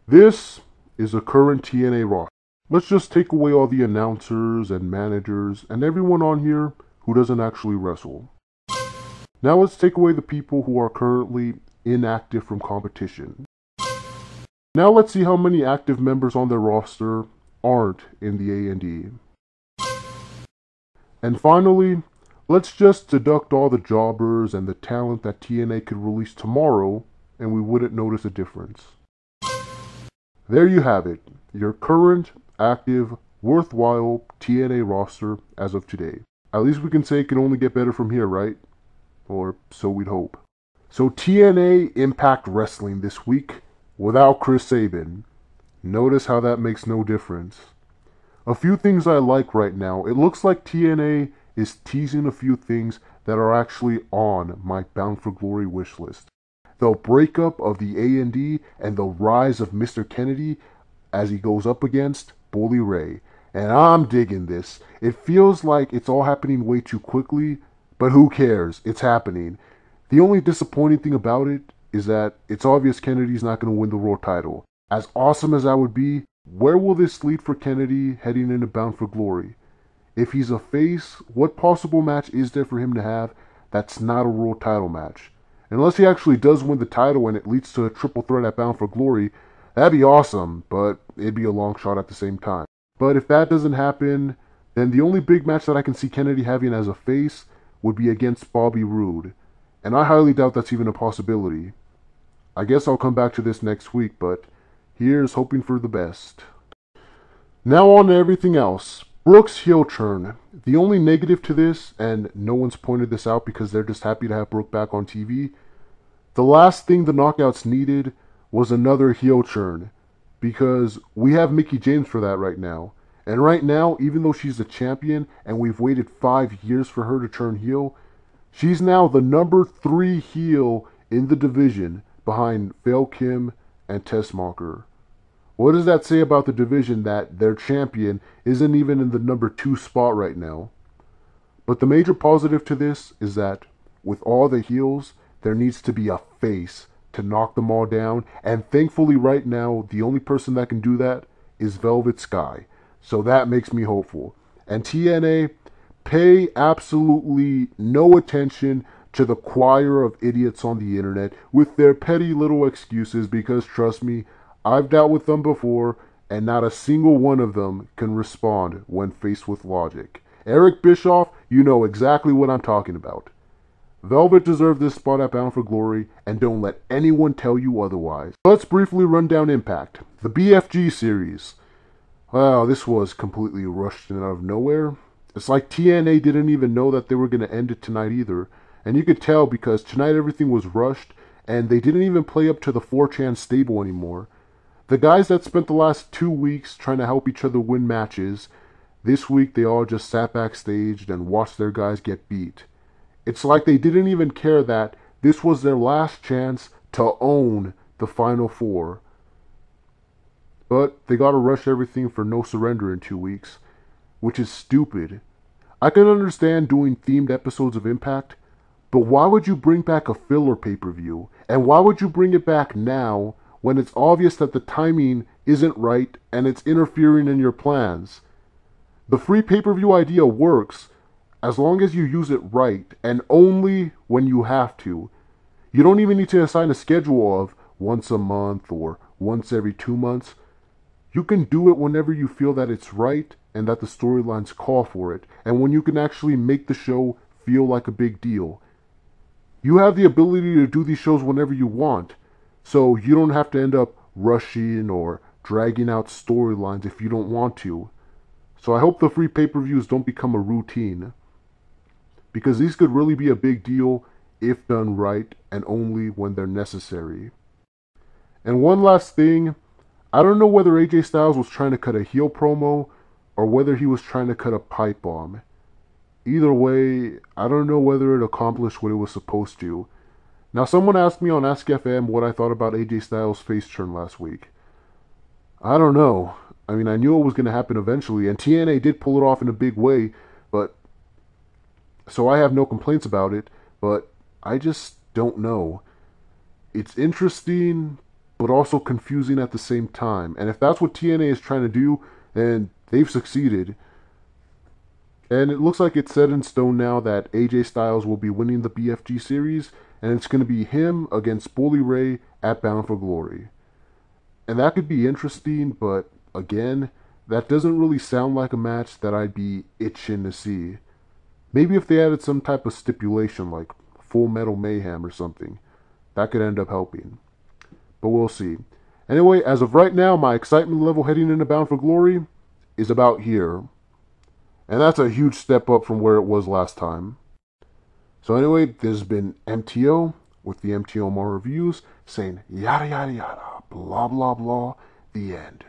This is a current TNA roster. Let's just take away all the announcers and managers and everyone on here who doesn't actually wrestle. Now let's take away the people who are currently inactive from competition. Now let's see how many active members on their roster aren't in the A&E. And finally, let's just deduct all the jobbers and the talent that TNA could release tomorrow, and we wouldn't notice a difference. There you have it, your current, active, worthwhile TNA roster as of today. At least we can say it can only get better from here, right? Or so we'd hope. So TNA Impact Wrestling this week without Chris Sabin. Notice how that makes no difference. A few things I like right now. It looks like TNA is teasing a few things that are actually on my Bound for Glory wish list. The breakup of the A&D and the rise of Mr. Kennedy as he goes up against Bully Ray. And I'm digging this. It feels like it's all happening way too quickly, but who cares? It's happening. The only disappointing thing about it is that it's obvious Kennedy's not going to win the Raw title. As awesome as that would be, where will this lead for Kennedy heading into Bound for Glory? If he's a face, what possible match is there for him to have that's not a Raw title match? Unless he actually does win the title and it leads to a triple threat at Bound for Glory, that'd be awesome, but it'd be a long shot at the same time. But if that doesn't happen, then the only big match that I can see Kennedy having as a face would be against Bobby Roode. And I highly doubt that's even a possibility. I guess I'll come back to this next week, but here's hoping for the best. Now on to everything else. Brooke's heel turn. The only negative to this, and no one's pointed this out because they're just happy to have Brooke back on TV, the last thing the Knockouts needed was another heel turn, because we have Mickie James for that right now. And right now, even though she's a champion and we've waited 5 years for her to turn heel, she's now the number 3 heel in the division behind Vail Kim and Tessmacher. What does that say about the division that their champion isn't even in the number 2 spot right now? But the major positive to this is that with all the heels, there needs to be a face to knock them all down. And thankfully right now, the only person that can do that is Velvet Sky. So that makes me hopeful. And TNA, pay absolutely no attention to the choir of idiots on the internet with their petty little excuses, because trust me, I've dealt with them before, and not a single one of them can respond when faced with logic. Eric Bischoff, you know exactly what I'm talking about. Velvet deserved this spot at Bound for Glory, and don't let anyone tell you otherwise. Let's briefly run down Impact. The BFG series. Wow, this was completely rushed and out of nowhere. It's like TNA didn't even know that they were going to end it tonight either. And you could tell because tonight everything was rushed, and they didn't even play up to the 4chan stable anymore. The guys that spent the last 2 weeks trying to help each other win matches, this week they all just sat backstage and watched their guys get beat. It's like they didn't even care that this was their last chance to own the Final Four. But they gotta rush everything for No Surrender in 2 weeks, which is stupid. I can understand doing themed episodes of Impact, but why would you bring back a filler pay-per-view? And why would you bring it back now when it's obvious that the timing isn't right and it's interfering in your plans? The free pay-per-view idea works as long as you use it right and only when you have to. You don't even need to assign a schedule of once a month or once every 2 months. You can do it whenever you feel that it's right and that the storylines call for it, and when you can actually make the show feel like a big deal. You have the ability to do these shows whenever you want, so you don't have to end up rushing or dragging out storylines if you don't want to. So I hope the free pay-per-views don't become a routine, because these could really be a big deal if done right and only when they're necessary. And one last thing, I don't know whether AJ Styles was trying to cut a heel promo or whether he was trying to cut a pipe bomb. Either way, I don't know whether it accomplished what it was supposed to. Now, someone asked me on Ask FM what I thought about AJ Styles' face turn last week. I don't know. I mean, I knew it was going to happen eventually, and TNA did pull it off in a big way, but so I have no complaints about it, but I just don't know. It's interesting, but also confusing at the same time. And if that's what TNA is trying to do, then they've succeeded. And it looks like it's set in stone now that AJ Styles will be winning the BFG series, and it's going to be him against Bully Ray at Bound for Glory. And that could be interesting, but again, that doesn't really sound like a match that I'd be itching to see. Maybe if they added some type of stipulation like Full Metal Mayhem or something, that could end up helping. But we'll see. Anyway, as of right now, my excitement level heading into Bound for Glory is about here. And that's a huge step up from where it was last time. So anyway, this has been MTO with the MTO More Reviews saying yada yada yada, blah blah blah, the end.